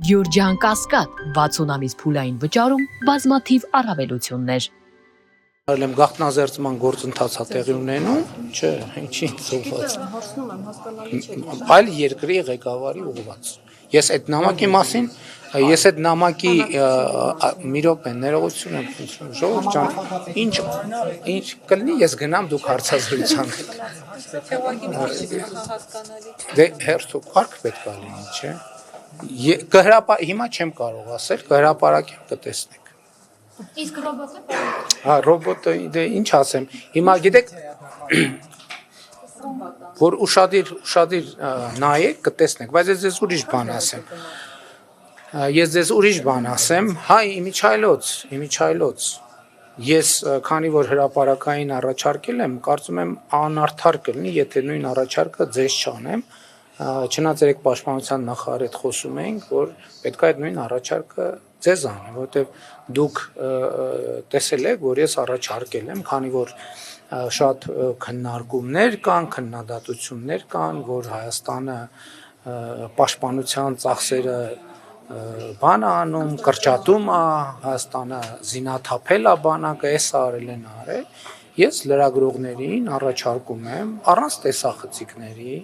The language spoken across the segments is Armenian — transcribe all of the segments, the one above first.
Գյուրջան Կասկադ 60 ամիս փուլային վճարում բազմաթիվ առավելություններ։ Արել եմ գաղտնազերծման գործընթացա տեղի ունենում, չէ, ինչի ծուղված։ Հարցնում եմ, հասկանալի չէ։ Այլ երկրի ղեկավարի ուղղված։ Ես այդ նամակի մասին, ես այդ նամակի մի րոպե ներողություն եմ խնդրում, ժողովուրդ ջան, ինչ կլինի, ես գնամ դուք հարցազրույցան եք։ Դե հերթու կարգ պետք է լինի, չէ։ Հիմա չեմ կարող ասել, կհրապարակեմ կտեսնեք։ Իսկ ռոբոտը։ Հա, ռոբոտը դե ինչ ասեմ։ Հիմա գիտեք, որ ուշադիր նայեք, կտեսնեք, բայց ես ձեզ ուրիշ բան ասեմ։ Հայ իմիջայլոց։ Ես քանի որ հրապարակային առաջարկել եմ, կարծում եմ անարդար կլինի, եթե նույն առաջարկը ձեզ չանեմ, չնայած երեք պաշտպանության նախարարի հետ խոսում էինք, որ պետք է այդ նույն առաջարկը ձեզ անեմ, որովհետև դուք տեսել եք, որ ես առաջարկել եմ, քանի որ շատ քննարկումներ կան, քննադատություններ կան, որ Հայաստանը պաշտպանության ծախսերը բան անում, կրճատում է, Հայաստանը զինաթափել է բանակը, էսա արել են արել, ես լրագրողներին առաջարկում եմ առանց տեսախցիկների,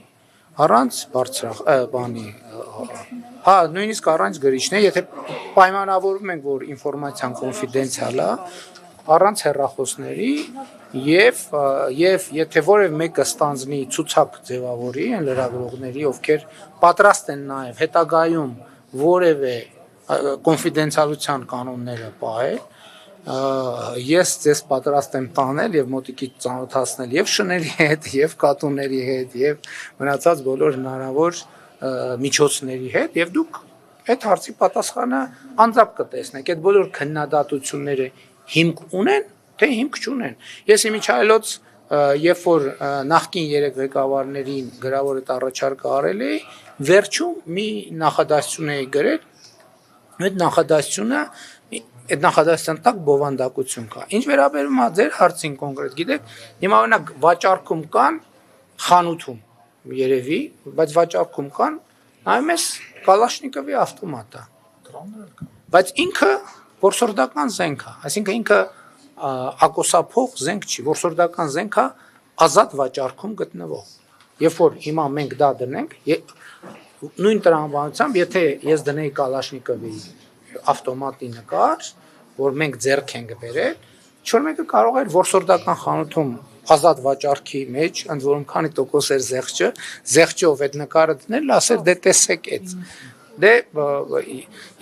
առանց բանի, հա, նույնիսկ առանց գրիչներ, եթե պայմանավորվում ենք, որ ինֆորմացիան կոնֆիդենցիալ է, առանց հեռախոսների եւ եթե որևէ մեկը ստանձնի ցուցակ ձևավորի այն լրագրողների, ովքեր պատրաստ են նաեւ հետագայում որևէ կոնֆիդենցիալության կանոնները պահել, ես ձեզ պատրաստ եմ տանել եւ մոտիկից ծանոթացնել եւ շների հետ, եւ կատուների հետ, եւ մնացած բոլոր հնարավոր միջոցների հետ, եւ դուք այդ հարցի պատասխանը անձամբ կտեսնեք։ Այդ բոլոր քննադատությունները հիմք ունեն, թե հիմք չունեն։ Ես իմիջայլոց, երբ որ նախկին 3 ղեկավարներին գրավոր այդ առաջարկը արել էի, վերջում մի նախադասություն էի գրել, այդ նախադասության տակ բովանդակություն կա։ Ինչ վերաբերում է ձեր հարցին կոնկրետ, գիտեք, հիմա օրինակ վաճառքում կան խանութում երևի, բայց վաճառքում կան նայում ես Կալաշնիկովի ավտոմատը։ Բայց ինքը որսորդական զենք է, այսինքն ինքը ակոսափող զենք չի, որսորդական զենք է ազատ վաճառքում գտնվող։ Երբ որ հիմա մենք դա դնենք, նույն տրամաբանությամբ, եթե ես դնեի Կալաշնիկովի ավտոմատի նկար, որ մենք ձեռք ենք բերել, ինչ-որ մեկը կարող էր որսորդական խանութում ազատ վաճառքի մեջ, ընդ որում քանի տոկոս էր զեղչով այդ նկարը դնել, ասել դե տեսեք այդ։ Դե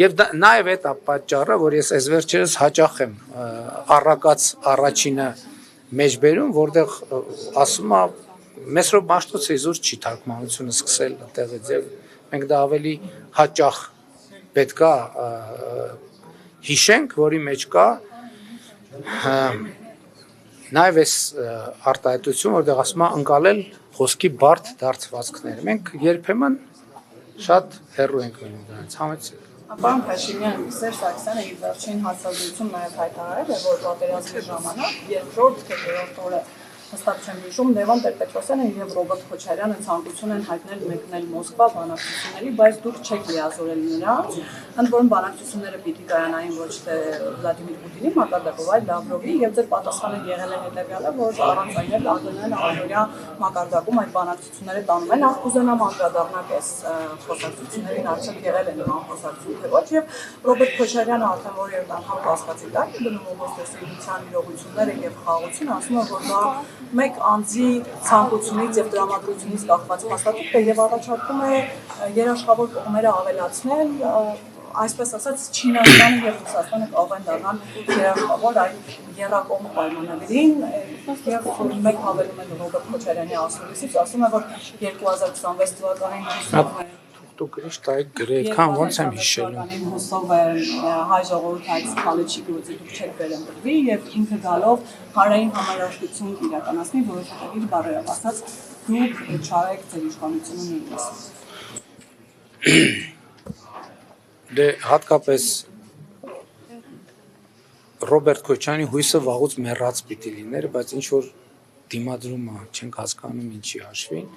եւ նաեւ այդ է պատճառը, որ ես այս վերջերս հաճախ եմ առակած առաջինը մեջբերում, որտեղ ասում է Մեսրոպ Մաշտոցի զուր չի թարգմանությունը սկսել այդտեղից եւ մենք դա ավելի հաճախ պետքա հիշենք, որի մեջ կա նաեւ այս արտահայտություն, որտեղ ասում է ընկալել խոսքի բարդ դարձվածքներ։ Մենք երբեմն շատ հեռու ենք մնում դրանից, համեցեք։ Պարոն Փաշինյան, Սերժ Սարգսյանը իր վերջին հարցազրույցում նաև հայտարարել է, որ պատերազմի ժամանակ երկրորդ թե երրորդ օրը հստակ չեմ հիշում, Լևոն Տեր-Պետրոսյանը եւ Ռոբերտ Քոչարյանը ցանկություն են հայտնել մեկնել Մոսկվա բանակցությունների, բայց դուք չեք լիազորել նրանց, ընդ որում բանակցությունները պիտի կայանային ոչ թե Վլադիմիր Պուտինի մակարդակով, այլ Լավրովի, եւ ձեր պատասխանը եղել է հետեւյալը, որ առանց այն էլ ԱԳՆ-ն օրյա մակարդակում այդ բանակցությունները տանում են, կուզենամ անդրադառնալ այս խոսակցություններին, արդյոք եղել են նման խոսակցություն թե ոչ, եւ Ռոբերտ Քոչարյանը արդեն որևէ անգամ կասկածի տակ է դնում օգոստոսի իրողությունները եւ խաղաղությունը, ասում է, որ դա մեկ անձի ցանկությունից եւ դրամատրությունից կախված փաստաթուղթ է եւ առաջարկում է երաշխավոր կողմերը ավելացնել, այսպես ասած Չինաստանը եւ Ռուսաստանը կարող են դառնալ երաշխավոր այլ երակոմ պայմանագրին եւ մեկ հավելում են Ռոբերտ Քոչարյանի ասուլիսից, ասում է, որ 2026 թվականին Դուք գրիշ տայք գրեքան ոնց եմ հիշելու։ Հուսով է հայ ժողովուրդը այդ սխալը չի գործի, դուք չեք վերընտրվի եւ ինքը գալով հանրային համարաշտություն իրականացնի, որովհետեւ իր բառերով ասած դուք չարեք ձեր իշխանությունը նույնիսկ։ Դե հատկապես Ռոբերտ Քոչարյանի հույսը վաղուց մեռած պիտի լիներ, բայց ինչ որ դիմադրումը չենք հասկանում ինչի հաշվին։